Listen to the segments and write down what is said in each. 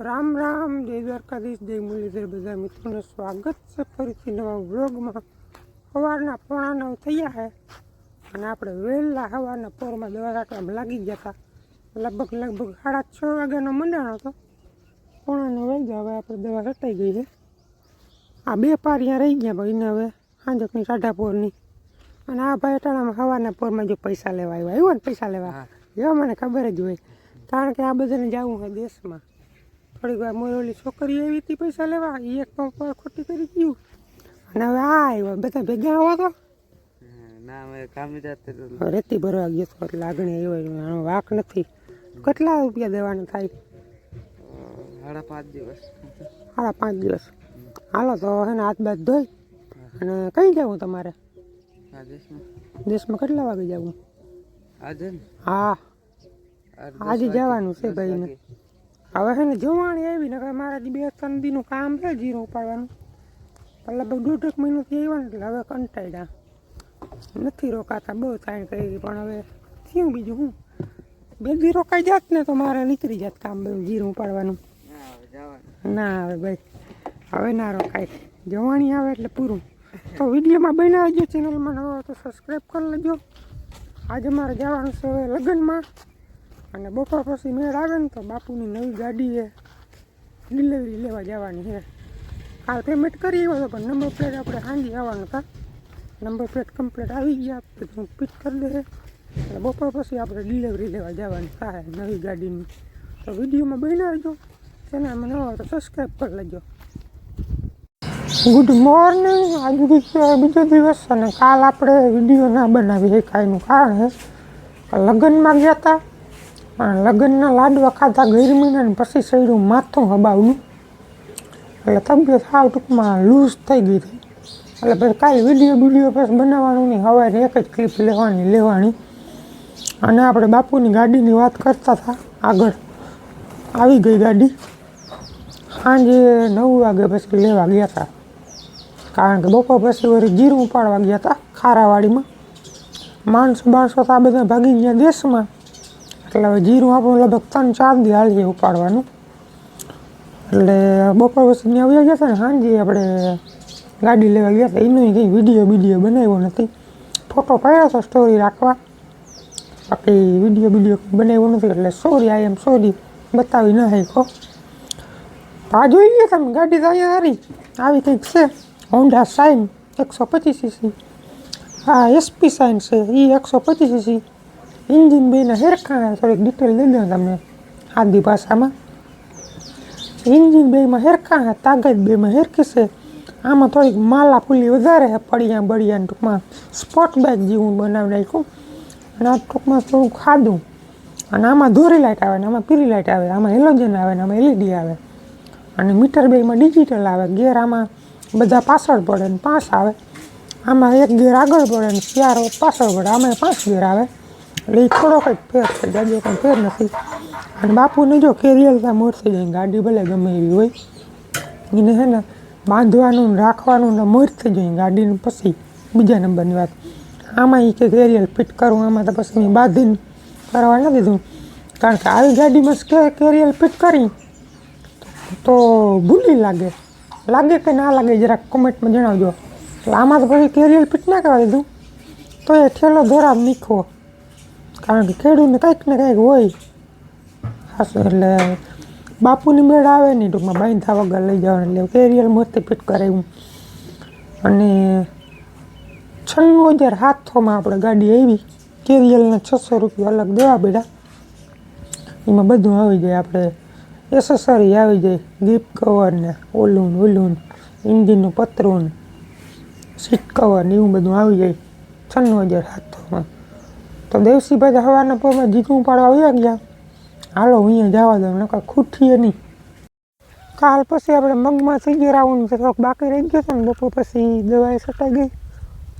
રામ રામ, જય દ્વારકાધીશ, જય મુરલીધર. બધા મિત્રોને સ્વાગત છે ફરીથી નવા વ્લોગમાં. સવારના 8:45 થયા છે અને આપણે વહેલા સવારના પોરમાં દવા છાંટવામાં લાગી ગયા હતા. લગભગ 6:30 વાગ્યાનો મંડાણો હતો. 8:45 વાગ્યા હવે આપણે દવા છટાઈ ગઈ છે. આ 2 પારિયા રહી ગયા ભાઈ, એને હવે સાંજકની 4:30 અને આ ભાઈ અટાણામાં સવારના પોરમાં જો પૈસા લેવા આવ્યો ને પૈસા લેવા જો મને ખબર જ હોય, કારણ કે આ બધાને જવું છે દેશમાં. થોડીક વાર મોરલી છોકરી એવી હતી પૈસા લેવા, એક પંપ ખોટી કરી ગયું અને હવે આ આવ્યો. બધા ભેગા આવો તો રેતી ભરવા ગયો તો લાગણી આવ્યો, વાક નથી. કેટલા રૂપિયા દેવાના થાય? 5.5 દિવસ. 5.5 દિવસ. હાલો તો હે ને હાથ બાથ ધોઈ અને કઈ જવું તમારે? દેશમાં કેટલા વાગે જવું? હા આજે જવાનું છે ભાઈને. હવે છે ને જોવાણી આવી ને મારાથી 2-3 દીનું કામ છે જીરું ઉપાડવાનું. લગભગ 1.5 મહિનોથી આવ્યા ને એટલે હવે કંટાળ્યા નથી રોકાતા. બહુ તાણ કરી પણ હવે થયું બીજું હું. 2 દી રોકાઈ જાત ને તો મારે નીકળી જાત કામ બધું જીરું ઉપાડવાનું. ના આવે ભાઈ, હવે ના રોકાય. જોવાણી આવે એટલે પૂરું. તો વિડીયોમાં બનાવી દો, ચેનલમાં ન હોય તો સબસ્ક્રાઈબ કરી લેજો. આજે મારે જવાનું છે હવે લગ્નમાં અને બપોર પછી મેળ આવે ને તો બાપુની નવી ગાડીએ ડિલિવરી લેવા જવાની છે. કાલ પેમેન્ટ કરી આવ્યો પણ નંબર પ્લેટ આપણે સાંજે આવવાનું હતા. નંબર પ્લેટ કમ્પ્લીટ આવી ગયા, પછી ફિટ કરી દે એટલે બપોર પછી આપણે ડિલિવરી લેવા જવાની થાય નવી ગાડીની. તો વિડીયોમાં બનાવજો, ચેનલમાં ન હોય તો સબસ્ક્રાઈબ કરી લેજો. Good morning. આજે બીજો દિવસ અને કાલ આપણે વિડીયો ના બનાવી શકાયનું કારણ છે લગ્નમાં ગયા હતા અને લગ્નના લાડવા ખાધા ગરમીના ને પછી સડ્યું માથું હબાવનું એટલે તબિયત સાવ ટૂંકમાં લૂઝ થઈ ગઈ હતી. એટલે પછી કાલે વિડીયો પછી બનાવવાનું નહીં, સવારે એક જ ક્લિપ લેવાની. અને આપણે બાપુની ગાડીની વાત કરતા હતા. આગળ આવી ગઈ ગાડી. સાંજે 9 વાગે પછી લેવા ગયા હતા, કારણ કે બપોર પછી વળી જીરું ઉપાડવા ગયા હતા ખારાવાડીમાં. માણસો તો આ બધા ભાગી ગયા દેશમાં, એટલે હવે જીરું આપણું લગભગ 3-4 દી હાલીએ ઉપાડવાનું. એટલે બપોર પછી ત્યાં આવ્યા ગયા હતા ને સાંજે આપણે ગાડી લેવા ગયા હતા. એનો કંઈ વિડીયો બનાવ્યો નથી. ફોટો પાડ્યો હતો સ્ટોરી રાખવા, બાકી વિડીયો બનાવ્યો નથી. એટલે આઈ એમ સોરી બતાવી ન શક્યો. આ જોઈ ગયા તમે ગાડી તો અહીંયા આવી કંઈક છે, હોન્ડા શાઇન 125cc. હા એસપી શાઇન છે, એ 125cc. એન્જિન બેના હેરખા, થોડીક ડિટેલ દઈ દઉં તમને સાદી ભાષામાં. એન્જિન બેમાં હેરખા છે, તાકાત બેમાં હેરખી છે. આમાં થોડીક માલા ફૂલી વધારે છે, પડિયા બળિયા ટૂંકમાં સ્પોર્ટ બાઇક જેવું બનાવી નાખ્યું. અને આ ટૂંકમાં થોડું ખાધું. અને આમાં ધોરી લાઇટ આવે ને આમાં પીળી લાઇટ આવે, આમાં હેલોજન આવે ને આમાં LED આવે. અને મીટર બેમાં ડિજિટલ આવે. ગેર આમાં બધા પાછળ પડે ને 5 આવે. આમાં 1 ગેર આગળ પડે ને 4 પાછળ પડે. આમાં 5 ગેર આવે. એટલે એ થોડો કંઈક ફેર છે, જાજો કંઈ ફેર નથી. અને બાપુને જો કેરિયલતા મોર થઈ જાય, ગાડી ભલે ગમે એવી હોય એને છે ને બાંધવાનું રાખવાનું ને મોર થઈ જાય ગાડીનું. પછી બીજા નંબરની વાત, આમાં એ કે કેરિયલ ફિટ કરું, આમાં તો પછી મેં બાંધીને કરવા નથી દીધું. કારણ કે આવી ગાડીમાં કેરિયલ ફિટ કરી તો ભૂલી લાગે કે ના લાગે જરાક કોમેન્ટમાં જણાવજો. એટલે આમાં તો પછી કેરિયલ ફિટ ના કરવા દીધું તો એ ઠેલો ધોરા નીખવો, કારણ કે ખેડૂતને કંઈક ને કંઈક હોય ખાસ. એટલે બાપુની મેળ આવે નહીં ટૂંકમાં બાંધા વગર લઈ જવાનું, એટલે કેરિયલ મોરથી ફિટ કરાવ્યું. અને 96,700માં આપણે ગાડી આવી. કેરિયલના 600 રૂપિયા અલગ દેવા પડ્યા. એમાં બધું આવી જાય, આપણે એસેસરી આવી જાય, ગિફ્ટ કવર ને ઓલું ઇન્જિનનું પતરું ને સીટ કવર ને એવું બધું આવી જાય 96,700માં. તો દેવસીભાઈ સવારના પોરમાં જીતું પાડવા આવ્યા ગયા. હાલો અહીંયા જવા દો, નકર ખૂટીએ નહીં. કાલ પછી આપણે મગમાં થઈ ગયા રાઉન્ડ થોડોક બાકી રહી ગયો હતો ને, બપોર પછી દવાઈ છટાઈ ગઈ.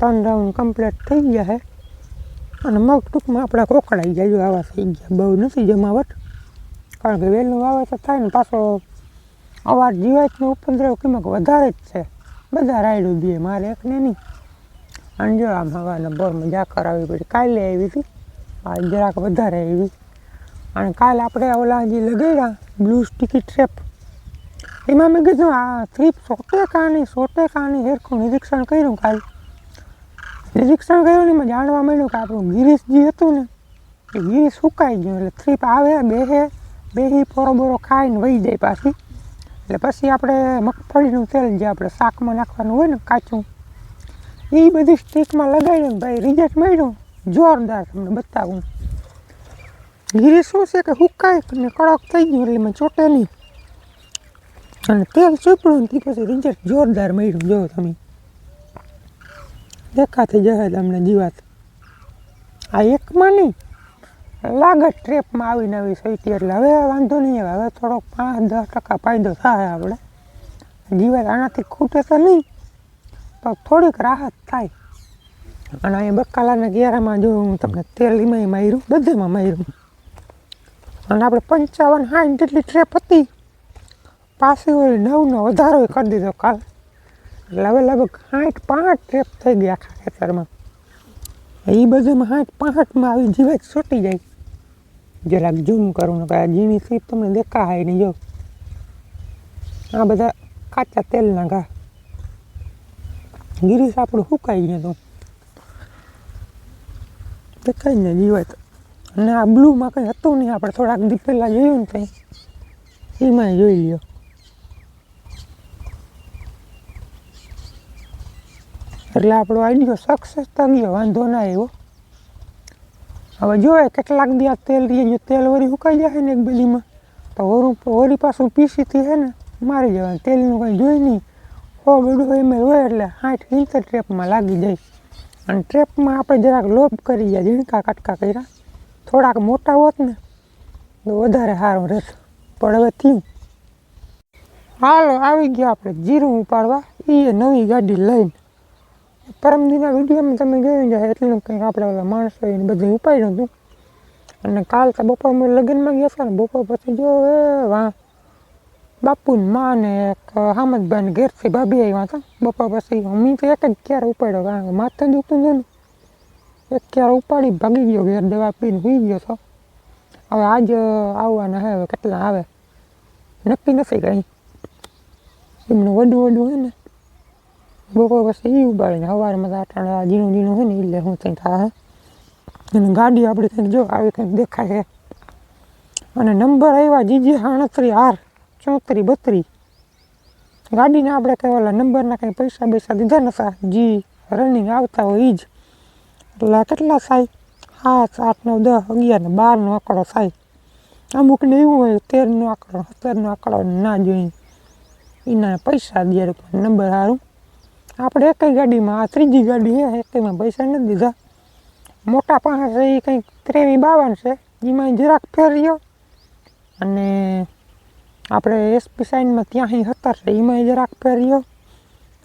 3 રાઉન્ડ કમ્પ્લીટ થઈ ગયા છે. અને મગ ટૂંકમાં આપણા કોકડાઈ જાય, આવા થઈ ગયા, બહુ નથી જમાવટ. કારણ કે વહેલું વાવેતર થાય ને પાછો અવાજ જીવાતનો ઉપદ્રવ કિંમત વધારે જ છે. બધા રાયડું દે, મારે એકને નહીં. અને જો આમ હવાના બોરમાં ઝાકર આવી પડી. કાલે આવી હતી, આ જરાક વધારે આવી. અને કાલે આપણે ઓલા જે લગાવ્યા બ્લુ સ્ટીકી ટ્રેપ એમાં મેં કીધું આ ટ્રીપ સોટે કાની હેરખું નિરીક્ષણ કર્યું કાલ. નિરીક્ષણ કર્યું ને એમાં જાણવા મળ્યું કે આપણું ગિરીશ જે હતું ને એ ગિરીશ સુકાઈ ગયું. એટલે ટ્રીપ આવે બેહી પોરો ખાઈને વહી જાય પાછી. એટલે પછી આપણે મગફળીનું તેલ જે આપણે શાકમાં નાખવાનું હોય ને કાચું, એ બધી સ્ટીકમાં લગાવ્યું ને ભાઈ રિઝલ્ટ મળ્યું જોરદાર. તમને બતાવું ગિરી શું છે કે હુકાય ને કડક થઈ ગયું એટલે મેં ચોટે નહીં, અને તેલ ચૂપડું ને પછી રિઝલ્ટ જોરદાર મળ્યું. જો તમે દેખાતી જશે તમને જીવાત. આ એકમાં નહીં લાગે ટ્રેપમાં આવીને આવી સઈટી, એટલે હવે વાંધો નહીં આવે. હવે થોડોક 5-10% ફાયદો થાય આપણે. જીવાત આનાથી ખૂટે તો નહીં તો થોડીક રાહત થાય. અને અહીંયા બકાલાના ઘેરામાં જો હું તમને તેલ એમાંય માર્યું, બધેમાં માર્યું. અને આપણે 55-60 જેટલી ટ્રેપ હતી, પાછી હોય 9નો વધારો કરી દીધો કાલ. એટલે હવે લગભગ 65 ટ્રેપ થઈ ગયા આખા ખેતરમાં. એ બધામાં 65માં આવી જીવાત છૂટી જાય. જરાક ઝૂમ કરું ને આ ઝીણી સીપ તમને દેખાય નહીં. જો આ બધા કાચા તેલના ઘા. ગિરીશ આપણું સુકાઈ ગયું હતું, દેખાય ને જીવાત. અને આ બ્લુમાં કંઈ હતું નહીં, આપણે થોડાક દી પહેલાં જોયું ને કંઈ એમાંય જોઈ લ્યો. એટલે આપણો આઈડિયો સક્સેસ થઈ ગયો, વાંધો ના આવ્યો. હવે જોઈએ કેટલાક દી આ તેલ રહીએ, જો તેલ વળી સુકાઈ જાય ને એક બધીમાં તો વળી પાછું પીસીથી છે ને મારી જવાનું. તેલનું કંઈ જોઈ નહીં, 100 ml હોય એટલે 60-70 ટ્રેપમાં લાગી જાય. અને ટ્રેપમાં આપણે જરાક લોપ કરી ગયા, ઝીણકા કટકા કર્યા. થોડાક મોટા હોત ને તો વધારે સારું રહેત, પણ હવે થયું. હાલો આવી ગયા આપણે જીરું ઉપાડવા. એ નવી ગાડી લઈને પરમદીના વિડીયોમાં તમે જોયું જાય એટલું કંઈક આપણે ઓલા માણસો એને બધું ઉપાડ્યું હતું. અને કાલ તો બપોરમાં લગ્નમાં ગયા હતા ને, બપોર પછી જો વાહ બાપુને માં ને એક હામદભાઈને ઘેરથી ભાભી આવ્યા હતા. બપોર પછી હું તો એક જ ક્યારે ઉપાડ્યો, કારણ કે માથે દુખતું હતું ને. એક ક્યારે ઉપાડી ભાગી ગયો ઘેર, દવા પીને સુઈ ગયો હતો. હવે આજ આવવાના હે, હવે કેટલા આવે નક્કી નથી કંઈ. એમનું વડું હોય ને બપોર પછી એ ઉપાડીને સવારમાં આટાણા ઝીણું હોય ને એટલે શું કંઈ થાય. અને ગાડી આપણી કંઈક જો આવી કંઈક દેખાય છે. અને નંબર આવ્યા GJ68R 3432. ગાડીને આપણે કંઈ ઓલા નંબરના કંઈ પૈસા દીધા નતા, જી રનિંગ આવતા હોય એ જ. એટલે કેટલા થાય 7, 8, 9, 10, 11 ને 12નો આંકડો થાય. અમુકને એવું હોય 13નો આંકડો, 17નો આંકડો ના જોઈએ, એના પૈસા દે નંબર સારું. આપણે એકઈ ગાડીમાં, આ ત્રીજી ગાડી છે, એકઈમાં પૈસા નથી દીધા. મોટા પાસે એ કંઈક 53-52 છે, એમાં જરાક ફેર્યો. અને આપણે SP સાઇનમાં ત્યાં 17 છે, એમાં જરાક ફેર્યો.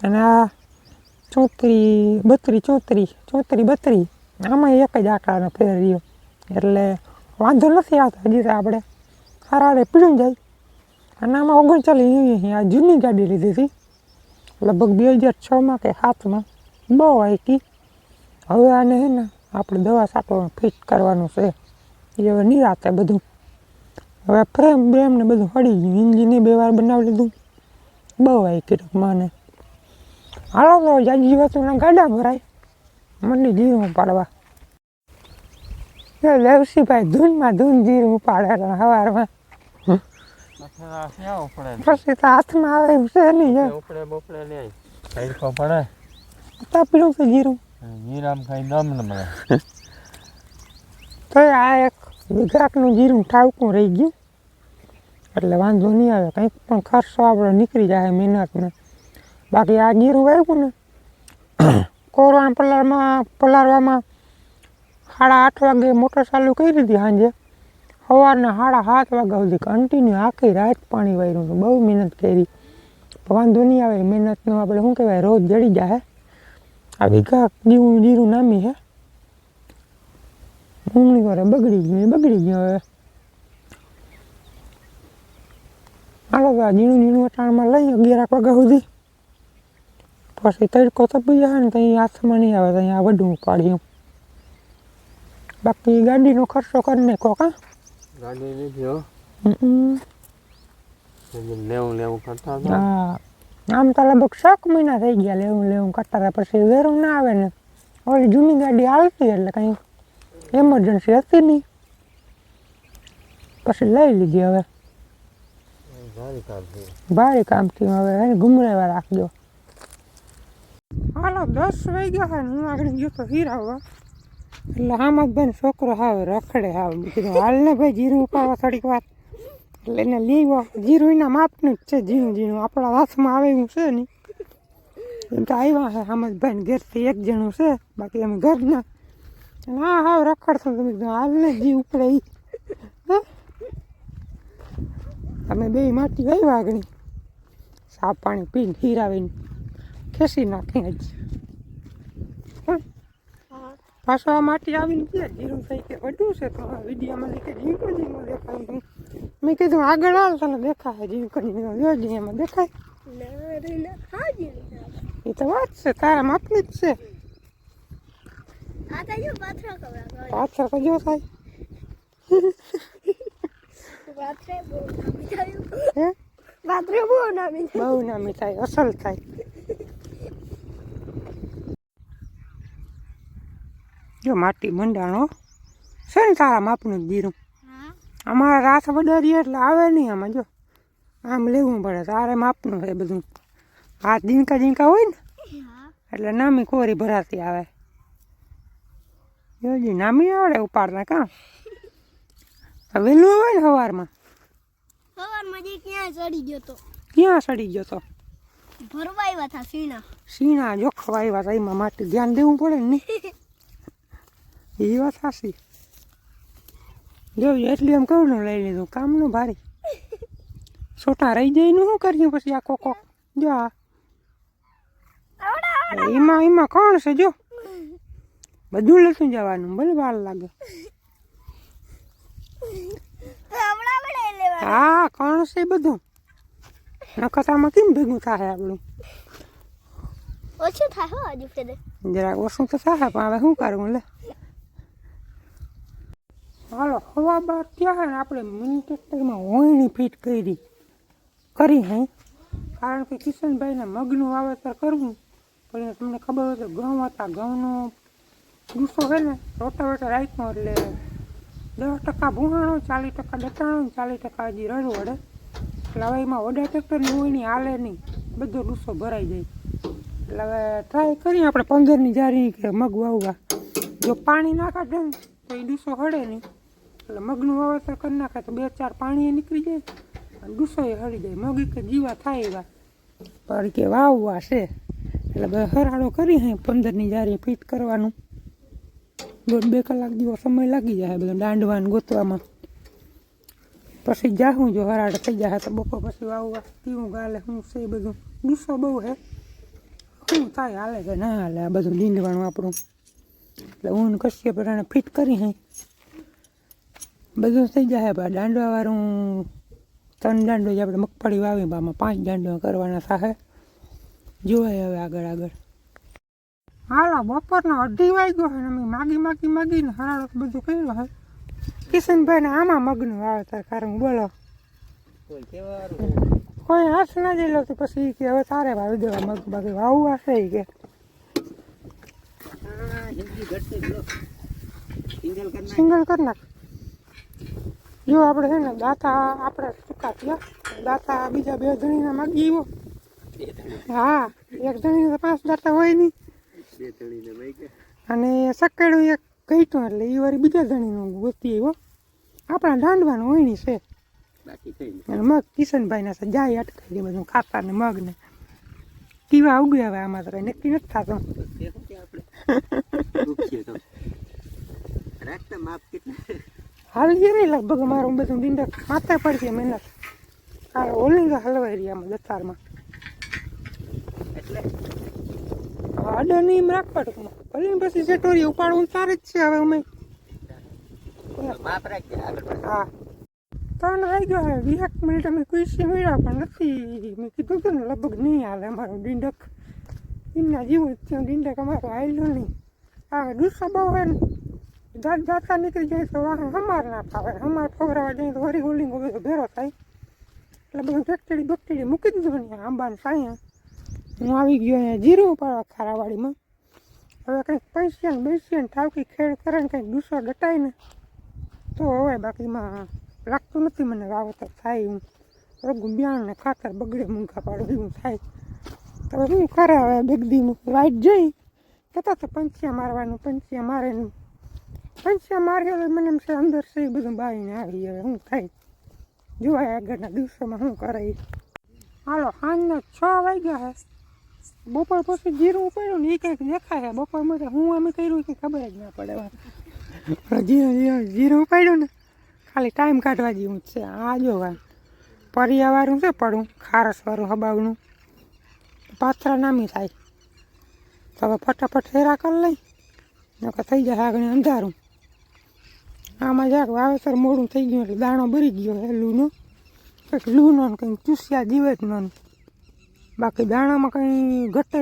અને આ 34-32 આમાં એક જ આંકડાનો ફેર્યો. એટલે વાંધો નથી આવતો. હજી આપણે હારાડે પીડું જાય. અને આમાં 39 આ જૂની ગાડી લીધી હતી, લગભગ 2006માં કે 7માં. બહુ આઈકી. હવે આને છે ને આપણે દવા છાંટવાનું ફિટ કરવાનું છે. એ હવે નિરાતે બધું. હવે ફ્રેમ બ્રેમ ને બધું હળી ગયું, ઇન્જિને 2 વાર બનાવી લીધું. બહુ આઈકી ટૂંકમાં. ને હાલો તો જાજી વસ્તુના ગાડા ભરાય, મંડી જીરું ઉપાડવા. દેવસીભાઈ ધૂન જીરું ઉપાડે સવારમાં. પછી તો હાથમાં આવે એમ છે નહીં. પીળું છે જીરું, તો આ એક વિઘાકનું જીરું ઠાવકું રહી ગયું. એટલે વાંધો નહીં આવે, કંઈક પણ ખર્ચો આપણે નીકળી જાય મહેનતને. બાકી આ જીરું વાવ્યું ને કોરોના પલાળવામાં 8:30 વાગે મોટર ચાલુ કરી દીધી સાંજે. સવારના 7:30 વાગ્યા સુધી કન્ટિન્યુ આખી રાત પાણી વાર્યું હતું. બહુ મહેનત કરી. વાંધો નહીં આવે, મહેનતનું આપણે શું કહેવાય રોજ જડી જાય. આ વિઘા જીરું નામી છે. ઉમણી વારે બગડી ગયું હવે. હાલો તો ઝીણું અટાણમાં લઈ 11 વાગ્યા સુધી. પછી તડકો તપી જાય ને તો અહીં હાથમાં નહીં આવે, તો અહીંયા વડું ઉપાડ્યું. બાકી ગાડીનો ખર્ચો કરી નાખો. કાં ગાડી લીધી હો. લેવું લેવું કરતા હતા. હા આમ તો લગભગ 6 મહિના થઈ ગયા લેવું કરતા હતા. પછી વેરું ના આવે ને ઓલી જૂની ગાડી હાલતી એટલે કંઈ એમરજન્સી હતી નહીં, પછી લઈ લીધી. હવે ભારે કામ થયું, હવે એને ઘુમરાવા રાખજો. હાલો 10 વાગ્યા હોય ને હું આગળ ગયો તો હીરાવવા, એટલે હામદભાઈ છોકરો હાવે રખડે હાવ. કીધું હાલ ને ભાઈ જીરું ઉપાડવા થોડીક વાર, એટલે એને લેવો. જીરું એના માપનું જ છે, ઝીણું ઝીણું આપણા હાથમાં આવે એવું છે નહીં. એમ તો આવ્યા છે હામદભાઈ ઘેરથી એક જણું છે, બાકી અમે ઘરના. હા હાવ રખડતો તમે કીધું હાલ ને જી ઉપડે એ. અમે બે માટી આવ્યા આગળ, સાફ પાણી પીને હીરાવીને ખેંચી નાખી જ. પાછો આ માટી આવીને કે જીરું થઈ કે વધુ છે, તો વિડીયોમાં કે ઝીંકો ઝીંકો દેખાય. મેં કીધું આગળ હાલ તને દેખાય ઝીંકો ઝીંકો જોઈ એમાં દેખાય. એ તો વાત છે, તારા માપની જ છે. પાછળ તો જો થાય બહુ નામી થાય, અસલ થાય. જો માટી મંડાણો છે ને તારા માપનું જ જીરું. અમારા રાત વધારીએ એટલે આવે નહીં આમાં. જો આમ લેવું પડે, તારે માપનું છે બધું. હાથ ઝીંકા ઝીંકા હોય ને એટલે નામી કોરી ભરાતી આવે. જોજી નામી આવડે ઉપાડતા કાં વહેલું આવે ને સવારમાં. ક્યાં સડી ગયો તો? ભરવા આવ્યા હતા સીણા જોખવા આવ્યા હતા, એમાં માટી ધ્યાન દેવું પડે ને. એ વાત સાચી. જોયું એટલું એમ કહું લઈ લીધું, કામનું ભારી. છોટા રહી જાય નું શું કર્યું પછી આ કોકો. જો આ એમાં કોણ છે? જો બધું લેતું જવાનું, ભલે વાર લાગે. હા કોણ છે બધું? નખતામાં કેમ ભેગું થાય આપણું? ઓછું થાય હજુ ફેરે, જરાક ઓછું તો થાય, પણ હવે શું કરવું લે. હાલો હવા બાર ત્યાં ને આપણે મિની ટ્રેક્ટરમાં હોયણી ફીટ કરી હે, કારણ કે કિશનભાઈને મગનું વાવેતર કરવું. પણ તમને ખબર હોય તો ઘઉં હતા, ઘઉંનો ગુસ્સો છે ને રોટાવેટર રાખ્યો એટલે 10% ભૂહાણો, 40% દટાણો, 40% હજી રડ વડે. એટલે હવે એમાં વડા ટ્રેક્ટરની હોયણી હાલે નહીં, બધો ગુસ્સો ભરાઈ જાય. એટલે હવે ટ્રાય કરીએ આપણે 15ની જારી કે મગ વાવવા. જો પાણી નાખે ને તો એ ડૂસો હળે નહીં, એટલે મગનું વાવેતર કરી નાખે તો 2-4 પાણી નીકળી જાય અને ડૂસો એ હળી જાય. મગ કે જીવા થાય એવા પણ કે વાવવા છે, એટલે બે હરાડો કરી હે 15ની જારી ફીટ કરવાનું. 2 કલાક જેવો સમય લાગી જાય બધું દાંડવાનું ગોતવામાં. પછી જાઉં જો હરાડ થઈ જાય તો બપોર પછી વાવવા પીવું ગાલે શું છે એ બધું. ડૂસો બહુ હે, શું થાય હાલે કે ના હાલે આ બધું દીંડવાનું આપણું. એટલે ઊન કસીએ પ્રમાણે ફિટ કરી હે બધું થઈ જાય. પણ દાંડવાવાળું 3 દાંડો જે આપણે મગફળી વાવી આમાં 5 દાંડો કરવાના થાય. જોવાય હવે આગળ. હાલો બપોરના 2:30 વાગ્યો હોય ને અમે માગીને હરાડો બધું કર્યું હોય. કિશનભાઈને આમાં મગનું વાવેતર કરું. બોલો કોઈ હાથ ના જઈ લો તો પછી કે હવે તારે વાવી દેવા મગ, બાકી વાવવા છે કે સિંગલ કરી નાખ. જો આપણે છે ને દાતા આપણે ચૂકા થયા, દાતા બીજા 2 જણીના માગી આવ્યો. હા 1 જણીને 5 દાતા હોય નહીં, અને સકેડું એક ગઈતું એટલે એ વારી બીજા જણીનું ગોતી આવ્યો. આપણા દાંડવાનું હોય નહીં છે અને મગ કિશનભાઈના છે જાય અટકાઈ દે બધું ખાતા ને મગ ને કેવા ઉગ્યા હવે આમાં તો કંઈ નક્કી નથી થતું. હાલ છે નહીં લગભગ અમારું બધું ડીંડક માથે પડશે મહેનત. આ ઓલિંગા હલવાઈ રહી આમાં દતારમાં અડે નહીં રાખવા ટૂંકમાં. ભલે પછી સેટોરી ઉપાડવું તારે જ છે. હવે અમે હા 3 વાગ્યો હવે 20 મિનિટ અમે કુઈસી મળ્યા પણ નથી. મેં કીધું હતું ને લગભગ નહીં હાલે અમારું ડીંડક. એમના જેવું થયું ડીંડક અમારું હાલ્યું નહીં. હા ડૂસો બહુ હોય ને દાતા નીકળી જાય તો વાહન હમાર ના ફાવે. હમાર ફોગરાવા જાય તો વળી હોલિંગો બધો ભેરો થાય. એટલે બધું ફેક્ટરી બેક્ટરી મૂકી દીધું ને આંબાને સાયા. હું આવી ગયો અહીંયા જીરું ઉપાડવા ખારાવાડીમાં. હવે કંઈક પૈસિયાને ઠાવકી ખેડ કરે ને કંઈક ડૂસો ડટાય ને તો હવે બાકીમાં લાગતું નથી મને વાવેતર થાય. હું રઘુ બિયાણ ને ખાતર બગડે મૂંઘા પાડો એવું થાય. તો શું કરે હવે બેગદીનું લાઈટ જઈ કહેતા તો પંચિયા મારવાનું પંચિયા મારે ને પંચિયા મારી હવે મને એમ છે અંદર છે એ બધું બાળીને આવી હવે શું થાય જોવાય આગળના દિવસોમાં શું કરે. હાલો સાંજના 6 વાગ્યા હે. બપોર પછી જીરું પડ્યું ને એ કંઈક દેખાય બપોરમાં તો હું અમે કર્યું કંઈ ખબર જ ના પડે. જીરું ઉપાડ્યું ને ખાલી ટાઈમ કાઢવા જેવું જ છે. આ જો પરિયાવાળું છે પડું ખારસવાળું હબાવનું પાથરા નામી થાય તો હવે ફટાફટ હેરા કરી લઈ નકર થઈ જાય આગળ અંધારું. આમાં જરાક વાવેતર મોડું થઈ ગયું એટલે દાણો ભરી ગયો હે લૂનો કંઈક લૂનો ને કંઈક ચૂસ્યા જીવેતનો. બાકી દાણામાં કંઈ ઘટે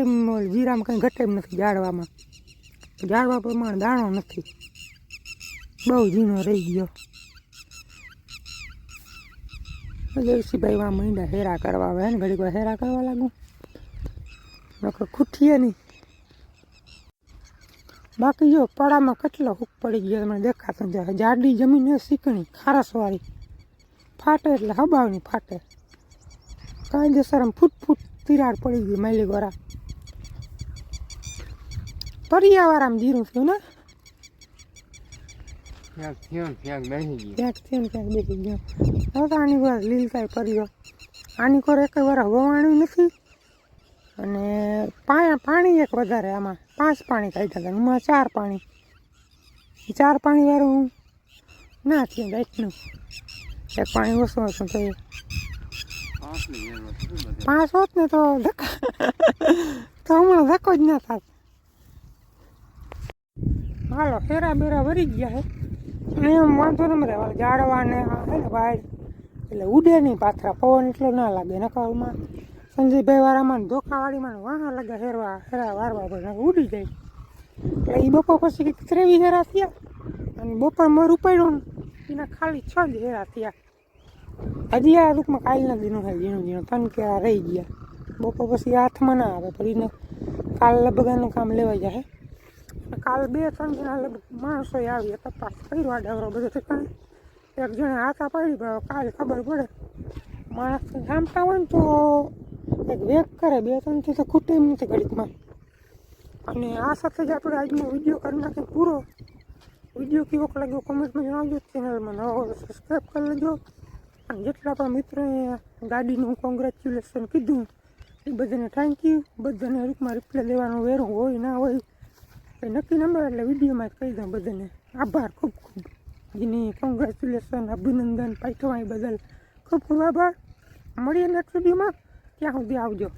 જીરામાં કંઈ ઘટે નથી. ઝાડવા પ્રમાણે દાણો નથી. બહુ ઝીણો રહી ગયો. દેવસીભાઈ માં મહિના હેરા કરવા આવે ને ઘડીક વાર હેરા કરવા લાગુ નકર ખૂટીએ નહીં. બાકી જો પડામાં કેટલો હુક પડી ગયો મને દેખાતો જાય. જાડી જમીન હે શીકણી ખારસવાળી ફાટે એટલે હબાવની ફાટે કાયદેસર આમ ફૂટ તિરાડ પડી ગઈ માલી ગોરા. પરિયાવાળામાં જીરું થયું ને ક્યાંક બેસી ગયો. હવે તો આની વાર લીલ થાય પરિયો. આની કોર એક વાર હવાવાણી નથી અને પાણી એક વધારે આમાં 5 પાણી કાઢ્યા હતા હમણાં 4 પાણી. 4 પાણી વાળું ના થયું રાતનું. એક પાણી ઓછું હતું તો 5 હોત ને તો હમણાં ધક્કો જ ના થાત. હાલો ફેરા બેરા ભરી ગયા હે. અહીંયા વાંધો ન મળે ઝાડવા ને હે ને વાડ એટલે ઉડે નહીં પાથરા પવન એટલો ના લાગે. નકામાં સંજયભાઈ વાળામાં ધોખાવાળીમાં વાહા લાગે હેરા વારવા પડે ઉડી જાય. એટલે એ બપોર પછી કંઈક 23 હેરા થયા અને બપોર મોર ઉપાડ્યું ને એના ખાલી 6 જ હેરા થયા. હજી આ રૂપમાં કાલના દિનો થાય ઝીણું 3 કેળા રહી ગયા. બપોર પછી હાથમાં ના આવે પણ એને કાલ લગભગ એનું કામ લેવાઈ જાય. કાલ 2-3 જણા લગભગ માણસો આવી તપાસ કર્યો આ ડવરો બધો ઠેકાણે. એક જણે હાથા પાડી કાલે ખબર પડે માણસ સાંભળતા હોય ને તો એક વેગ કરે 2-3થી તો ખૂટે એમ નથી ઘડીકમાં. અને આ સાથે જ આપણે આજનો વિડીયો કરી નાખીએ પૂરો. વિડીયો કેવો લાગ્યો કોમેન્ટમાં જણાવજો. ચેનલમાં નવો હોય સબસ્ક્રાઈબ કરી લેજો. અને જેટલા પણ મિત્રોએ ગાડીનું કોંગ્રેચ્યુલેશન કીધું એ બધાને થેન્ક યુ. બધાને રૂપમાં રિપ્લાય દેવાનું વેરું હોય ના હોય એ નક્કી નંબર એટલે વિડીયોમાં જ કહી દઉં બધાને આભાર ખૂબ ખૂબ. જેની કોંગ્રેચ્યુલેશન અભિનંદન પાઠવાય બદલ ખૂબ ખૂબ આભાર. મળીએ નેક્સ્ટ વિડીયોમાં. ત્યાં સુધી આવજો.